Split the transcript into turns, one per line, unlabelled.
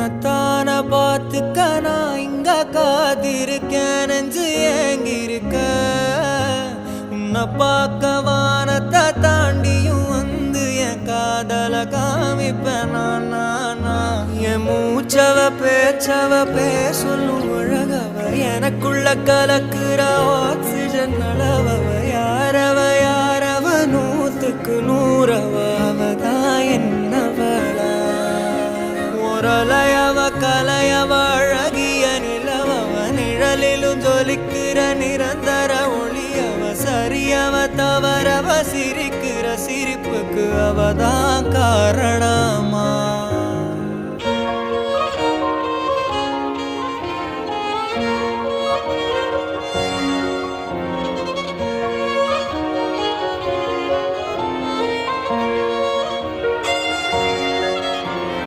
உன்னத்தான பார்த்துக்க நான் இங்க காத்திருக்கேன் நெஞ்சு ஏங்கிருக்க உன்னை பார்க்க வானத்தை தாண்டியும் வந்து என் காதல காமிப்பேன் நான் என் மூச்சவ பேச்சவ பேசலும் அழகவ எனக்குள்ள கலக்குற ஆக்சிஜன் அளவவ யாரவ நூத்துக்கு நூறவ அவதான் என்னவளா முரலையவ கலையவ அழகிய நிலவவ நிழலிலும் ஜொலிக்கிற நிரந்தர ஒளியவ சரியவ தவறவ சிரிக்கிற சிரிப்புக்கு அவதான் காரணமா